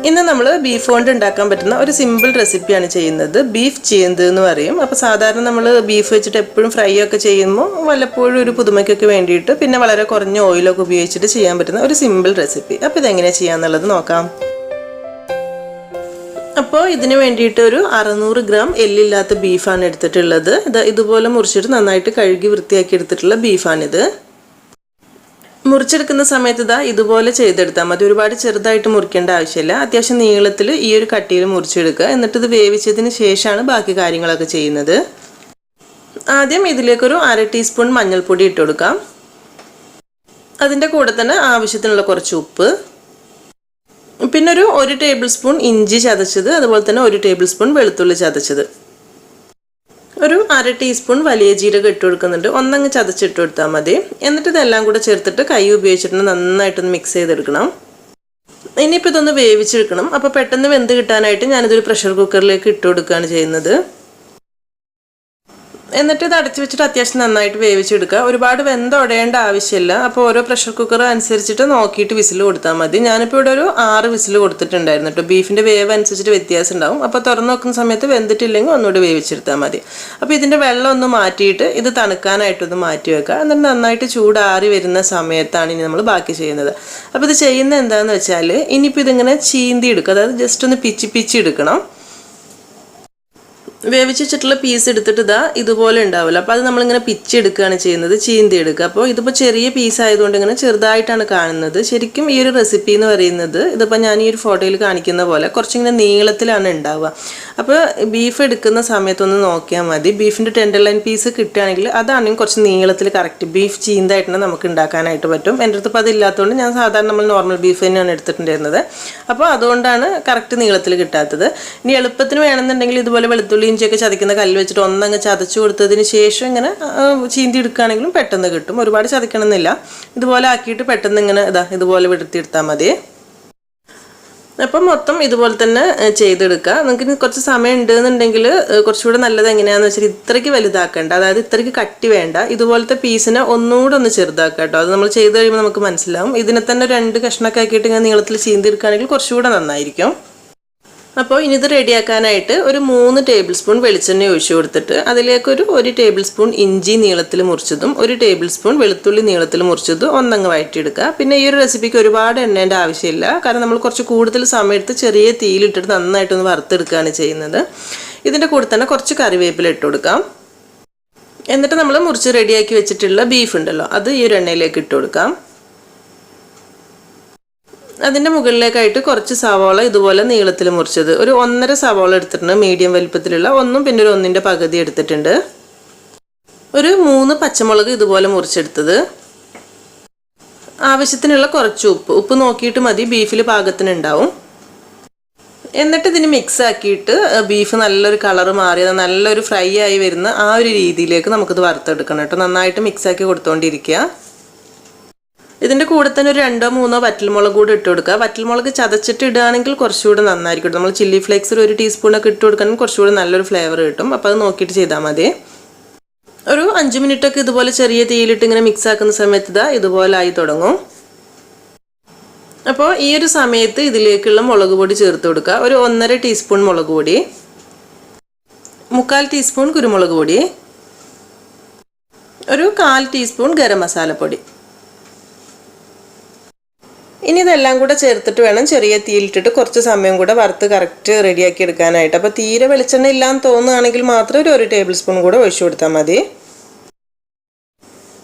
ഇന്ന് നമ്മൾ ബീഫ് കൊണ്ട് ഉണ്ടാക്കാൻ പറ്റുന്ന ഒരു സിമ്പിൾ റെസിപ്പിയാണ് ചെയ്യുന്നത്. ബീഫ് ചീന്ത് എന്ന് പറയും. അപ്പോൾ സാധാരണ നമ്മൾ ബീഫ് വെച്ചിട്ട് എപ്പോഴും ഫ്രൈ ഒക്കെ ചെയ്യുമ്പോൾ വല്ലപ്പോഴും ഒരു പുതുമയ്ക്കൊക്കെ വേണ്ടിയിട്ട് പിന്നെ വളരെ കുറഞ്ഞ ഓയിലൊക്കെ ഉപയോഗിച്ചിട്ട് ചെയ്യാൻ പറ്റുന്ന ഒരു സിമ്പിൾ റെസിപ്പി. അപ്പോൾ ഇതെങ്ങനെയാണ് ചെയ്യാന്നുള്ളത് നോക്കാം. അപ്പോൾ ഇതിന് വേണ്ടിയിട്ട് ഒരു 600 ഗ്രാം എല്ലില്ലാത്ത ബീഫാണ് എടുത്തിട്ടുള്ളത്. ഇതുപോലെ മുറിച്ചിട്ട് നന്നായിട്ട് കഴുകി വൃത്തിയാക്കി എടുത്തിട്ടുള്ള ബീഫാണിത്. മുറിച്ചെടുക്കുന്ന സമയത്ത് ഇതുപോലെ ചെയ്തെടുത്താൽ മതി. ഒരുപാട് ചെറുതായിട്ട് മുറിക്കേണ്ട ആവശ്യമില്ല. അത്യാവശ്യം നീളത്തിൽ ഈ ഒരു കട്ടിയിൽ മുറിച്ചെടുക്കുക. എന്നിട്ട് ഇത് വേവിച്ചതിന് ശേഷമാണ് ബാക്കി കാര്യങ്ങളൊക്കെ ചെയ്യുന്നത്. ആദ്യം ഇതിലേക്കൊരു 1/2 ടീസ്പൂൺ മഞ്ഞൾപ്പൊടി ഇട്ട് കൊടുക്കാം. അതിൻ്റെ കൂടെ തന്നെ ആവശ്യത്തിനുള്ള കുറച്ച് ഉപ്പ്, പിന്നെ ഒരു 1 ടേബിൾ സ്പൂൺ ഇഞ്ചി ചതച്ചത്, അതുപോലെ തന്നെ 1 ടേബിൾ സ്പൂൺ വെളുത്തുള്ളി ചതച്ചത്, ഒരു 1/2 ടീസ്പൂൺ വലിയ ജീരകം ഇട്ട് കൊടുക്കുന്നുണ്ട്. ഒന്നങ്ങ് ചതച്ചിട്ട് കൊടുത്താൽ മതി. എന്നിട്ട് ഇതെല്ലാം കൂടെ ചേർത്തിട്ട് കൈ ഉപയോഗിച്ചിട്ട് നന്നായിട്ടൊന്ന് മിക്സ് ചെയ്തെടുക്കണം. ഇനിയിപ്പോൾ ഇതൊന്ന് വേവിച്ചെടുക്കണം. അപ്പോൾ പെട്ടെന്ന് വെന്ത് കിട്ടാനായിട്ട് ഞാനിതൊരു പ്രഷർ കുക്കറിലേക്ക് ഇട്ട് കൊടുക്കുകയാണ് ചെയ്യുന്നത്. എന്നിട്ട് ഇത് അടച്ചു വെച്ചിട്ട് അത്യാവശ്യം നന്നായിട്ട് വേവിച്ചെടുക്കുക. ഒരുപാട് വെന്തുടയേണ്ട ആവശ്യമില്ല. അപ്പോൾ ഓരോ പ്രഷർ കുക്കർ അനുസരിച്ചിട്ട് നോക്കിയിട്ട് വിസിൽ കൊടുത്താൽ മതി. ഞാനിപ്പോൾ ഇവിടെ ഒരു 6 വിസിൽ കൊടുത്തിട്ടുണ്ടായിരുന്നു കേട്ടോ. ബീഫിൻ്റെ വേവ് അനുസരിച്ചിട്ട് വ്യത്യാസം ഉണ്ടാവും. അപ്പോൾ തുറന്ന് നോക്കുന്ന സമയത്ത് വെന്തിട്ടില്ലെങ്കിൽ ഒന്നുകൂടി വേവിച്ചെടുത്താൽ മതി. അപ്പോൾ ഇതിൻ്റെ വെള്ളം ഒന്ന് മാറ്റിയിട്ട് ഇത് തണുക്കാനായിട്ടൊന്ന് മാറ്റി വെക്കുക. എന്നിട്ട് നന്നായിട്ട് ചൂടാറി വരുന്ന സമയത്താണ് ഇനി നമ്മൾ ബാക്കി ചെയ്യുന്നത്. അപ്പോൾ ഇത് ചെയ്യുന്നത് എന്താണെന്ന് വെച്ചാൽ ഇനിയിപ്പോൾ ഇതിങ്ങനെ ചീന്തി എടുക്കുക. അതായത് ജസ്റ്റ് ഒന്ന് പിച്ചി എടുക്കണം. വേവിച്ച് വെച്ചിട്ടുള്ള പീസ് എടുത്തിട്ട് ഇതുപോലെ ഉണ്ടാവില്ല. അപ്പോൾ അത് നമ്മളിങ്ങനെ പിച്ചെടുക്കുകയാണ് ചെയ്യുന്നത്, ചീന്തി എടുക്കുക. അപ്പോൾ ഇതിപ്പോൾ ചെറിയ പീസ് ആയതുകൊണ്ട് ഇങ്ങനെ ചെറുതായിട്ടാണ് കാണുന്നത്. ശരിക്കും ഈ ഒരു റെസിപ്പി എന്ന് പറയുന്നത് ഇതിപ്പോൾ ഞാൻ ഈ ഒരു ഫോട്ടോയിൽ കാണിക്കുന്ന പോലെ കുറച്ചിങ്ങനെ നീളത്തിലാണ് ഉണ്ടാവുക. അപ്പോൾ ബീഫ് എടുക്കുന്ന സമയത്തൊന്ന് നോക്കിയാൽ മതി. ബീഫിൻ്റെ ടെൻഡർ പീസ് കിട്ടുകയാണെങ്കിൽ അതാണെങ്കിൽ കുറച്ച് നീളത്തിൽ കറക്റ്റ് ബീഫ് ചീന്തായിട്ട് നമുക്ക് ഉണ്ടാക്കാനായിട്ട് പറ്റും. എൻ്റെ അടുത്ത് ഇപ്പോൾ അതില്ലാത്തതുകൊണ്ട് ഞാൻ സാധാരണ നമ്മൾ നോർമൽ ബീഫ് തന്നെയാണ് എടുത്തിട്ടുണ്ടായിരുന്നത്. അപ്പോൾ അതുകൊണ്ടാണ് കറക്റ്റ് നീളത്തിൽ കിട്ടാത്തത്. ഇനി എളുപ്പത്തിന് വേണമെന്നുണ്ടെങ്കിൽ ഇതുപോലെ വെളുത്തുള്ളി ഇഞ്ചിയൊക്കെ ചതയ്ക്കുന്ന കല്ല് വെച്ചിട്ട് ഒന്നങ്ങ് ചതച്ചു കൊടുത്തതിന് ശേഷം ഇങ്ങനെ ചീന്തി എടുക്കുകയാണെങ്കിലും പെട്ടെന്ന് കിട്ടും. ഒരുപാട് ചതയ്ക്കണമെന്നില്ല. ഇതുപോലെ ആക്കിയിട്ട് പെട്ടെന്ന് ഇങ്ങനെ ഇതുപോലെ വിടുത്തിയെടുത്താൽ മതി. അപ്പം മൊത്തം ഇതുപോലെ തന്നെ ചെയ്തെടുക്കുക. നിങ്ങൾക്ക് കുറച്ച് സമയം ഉണ്ടെന്നുണ്ടെങ്കിൽ കുറച്ചുകൂടെ നല്ലത് എങ്ങനെയാണെന്ന് വെച്ചാൽ ഇത്രയ്ക്ക് വലുതാക്കേണ്ട, അതായത് ഇത്രയ്ക്ക് കട്ടി വേണ്ട. ഇതുപോലത്തെ പീസിനെ ഒന്നുകൂടെ ഒന്ന് ചെറുതാക്കുക കേട്ടോ. അത് നമ്മൾ ചെയ്ത് കഴിയുമ്പോൾ നമുക്ക് മനസ്സിലാവും. ഇതിനെ തന്നെ 2 കഷ്ണമൊക്കെ ആക്കിയിട്ട് ഇങ്ങനെ നീളത്തിൽ ചീന്തി എടുക്കുകയാണെങ്കിൽ കുറച്ചുകൂടെ നന്നായിരിക്കും. അപ്പോൾ ഇനി ഇത് റെഡിയാക്കാനായിട്ട് ഒരു 3 ടേബിൾ സ്പൂൺ വെളിച്ചെണ്ണ ഒഴിച്ചു കൊടുത്തിട്ട് അതിലേക്കൊരു 1 ടേബിൾ സ്പൂൺ ഇഞ്ചി നീളത്തിൽ മുറിച്ചതും 1 ടേബിൾ സ്പൂൺ വെളുത്തുള്ളി നീളത്തിൽ മുറിച്ചതും ഒന്നങ്ങ് വഴറ്റിയെടുക്കുക. പിന്നെ ഈ ഒരു റെസിപ്പിക്ക് ഒരുപാട് എണ്ണേൻ്റെ ആവശ്യമില്ല. കാരണം നമ്മൾ കുറച്ച് കൂടുതൽ സമയത്ത് ചെറിയ തീയിലിട്ടിട്ട് നന്നായിട്ടൊന്ന് വറുത്തെടുക്കുകയാണ് ചെയ്യുന്നത്. ഇതിൻ്റെ കൂടെ തന്നെ കുറച്ച് കറിവേപ്പില ഇട്ട് കൊടുക്കാം. എന്നിട്ട് നമ്മൾ മുറിച്ച് റെഡിയാക്കി വെച്ചിട്ടുള്ള ബീഫ് ഉണ്ടല്ലോ, അത് ഈ ഒരു എണ്ണയിലേക്ക് ഇട്ട് കൊടുക്കാം. അതിൻ്റെ മുകളിലേക്കായിട്ട് കുറച്ച് സവാള ഇതുപോലെ നീളത്തിൽ മുറിച്ചത്, ഒരു 1.5 സവാള എടുത്തിട്ടുണ്ട്. മീഡിയം വലിപ്പത്തിലുള്ള ഒന്നും പിന്നെ ഒരു 1ൻ്റെ പകുതി എടുത്തിട്ടുണ്ട്. ഒരു 3 പച്ചമുളക് ഇതുപോലെ മുറിച്ചെടുത്തത്. ആവശ്യത്തിനുള്ള കുറച്ച് ഉപ്പ് നോക്കിയിട്ട് മതി, ബീഫിൽ പാകത്തിനുണ്ടാവും. എന്നിട്ട് ഇതിന് മിക്സ് ആക്കിയിട്ട് ബീഫ് നല്ലൊരു കളറ് മാറിയത് നല്ലൊരു ഫ്രൈ ആയി വരുന്ന ആ ഒരു രീതിയിലേക്ക് നമുക്കിത് വറുത്തെടുക്കണം കേട്ടോ. നന്നായിട്ട് മിക്സാക്കി കൊടുത്തുകൊണ്ടിരിക്കുക. ഇതിൻ്റെ കൂടെ തന്നെ ഒരു 2-3 വറ്റൽമുളക് കൂടെ ഇട്ട് കൊടുക്കുക. വറ്റൽമുളക് ചതച്ചിട്ട് ഇടുകയാണെങ്കിൽ കുറച്ചുകൂടെ നന്നായിരിക്കും. നമ്മൾ ചില്ലി ഫ്ലേക്സിൽ 1 ടീസ്പൂണൊക്കെ ഇട്ട് കൊടുക്കുകയാണെങ്കിൽ കുറച്ചുകൂടെ നല്ലൊരു ഫ്ലേവർ കിട്ടും. അപ്പോൾ അത് നോക്കിയിട്ട് ചെയ്താൽ മതി. ഒരു 5 മിനിറ്റൊക്കെ ഇതുപോലെ ചെറിയ തീയിലിട്ട് ഇങ്ങനെ മിക്സ് ആക്കുന്ന സമയത്ത് ഇതുപോലെ ആയി തുടങ്ങും. അപ്പോൾ ഈ ഒരു സമയത്ത് ഇതിലേക്കുള്ള മുളക് പൊടി ചേർത്ത് കൊടുക്കുക. ഒരു 1.5 ടീസ്പൂൺ മുളക് പൊടി, 1/4 ടീസ്പൂൺ കുരുമുളക് പൊടി, ഒരു 1/4 ടീസ്പൂൺ ഗരം മസാലപ്പൊടി. ഇനി ഇതെല്ലാം കൂടെ ചേർത്തിട്ട് വേണം ചെറിയ തീയിലിട്ടിട്ട് കുറച്ച് സമയം കൂടെ വറുത്ത് കറക്റ്റ് റെഡിയാക്കി എടുക്കാനായിട്ട്. അപ്പോൾ തീരെ വെളിച്ചെണ്ണ ഇല്ലാന്ന് തോന്നുകയാണെങ്കിൽ മാത്രം ഒരു 1 ടേബിൾ സ്പൂൺ കൂടെ ഒഴിച്ചു കൊടുത്താൽ മതി.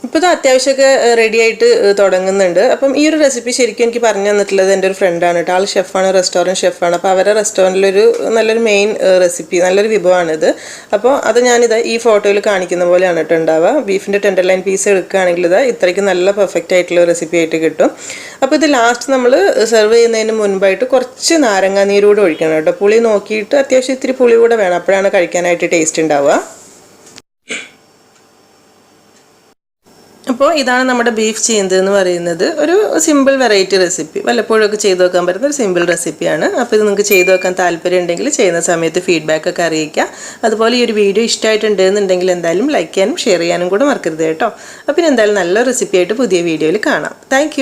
ഇപ്പോൾ ഇത് അത്യാവശ്യമൊക്കെ റെഡിയായിട്ട് തുടങ്ങുന്നുണ്ട്. അപ്പം ഈ ഒരു റെസിപ്പി ശരിക്കും എനിക്ക് പറഞ്ഞു തന്നിട്ടുള്ളത് എൻ്റെ ഒരു ഫ്രണ്ടാണ് കേട്ടോ. ആൾ ഷെഫാണ്, റെസ്റ്റോറൻറ്റ് ഷെഫാണ്. അപ്പോൾ അവരുടെ റെസ്റ്റോറൻറ്റിലൊരു നല്ലൊരു മെയിൻ റെസിപ്പി, നല്ലൊരു വിഭവമാണിത്. അപ്പോൾ അത് ഞാനിത് ഈ ഫോട്ടോയിൽ കാണിക്കുന്ന പോലെയാണ് കേട്ടോ ഉണ്ടാവുക. ബീഫിൻ്റെ ടെൻഡർ പീസ് എടുക്കുകയാണെങ്കിൽ ഇത്രയ്ക്ക് നല്ല പെർഫെക്റ്റ് ആയിട്ടുള്ള റെസിപ്പി ആയിട്ട് കിട്ടും. അപ്പോൾ ഇത് ലാസ്റ്റ് നമ്മൾ സെർവ് ചെയ്യുന്നതിന് മുൻപായിട്ട് കുറച്ച് നാരങ്ങ നീരൂടെ ഒഴിക്കണം കേട്ടോ. പുളി നോക്കിയിട്ട് അത്യാവശ്യം ഇത്തിരി പുളി കൂടെ വേണം, അപ്പോഴാണ് കഴിക്കാനായിട്ട് ടേസ്റ്റ് ഉണ്ടാവുക. അപ്പോൾ ഇതാണ് നമ്മുടെ ബീഫ് ചീന്ത് എന്ന് പറയുന്നത്. ഒരു സിമ്പിൾ വെറൈറ്റി റെസിപ്പി, വല്ലപ്പോഴൊക്കെ ചെയ്ത് നോക്കാൻ പറ്റുന്ന ഒരു സിമ്പിൾ റെസിപ്പിയാണ്. അപ്പോൾ ഇത് നിങ്ങൾക്ക് ചെയ്ത് നോക്കാൻ താല്പര്യം ഉണ്ടെങ്കിൽ ചെയ്യുന്ന സമയത്ത് ഫീഡ്ബാക്കൊക്കെ അറിയിക്കുക. അതുപോലെ ഈ ഒരു വീഡിയോ ഇഷ്ടമായിട്ടുണ്ടെന്നുണ്ടെങ്കിൽ എന്തായാലും ലൈക്ക് ചെയ്യാനും ഷെയർ ചെയ്യാനും കൂടെ മറക്കരുത് കേട്ടോ. അപ്പോൾ എന്തായാലും നല്ല റെസിപ്പി ആയിട്ട് പുതിയ വീഡിയോയിൽ കാണാം. താങ്ക്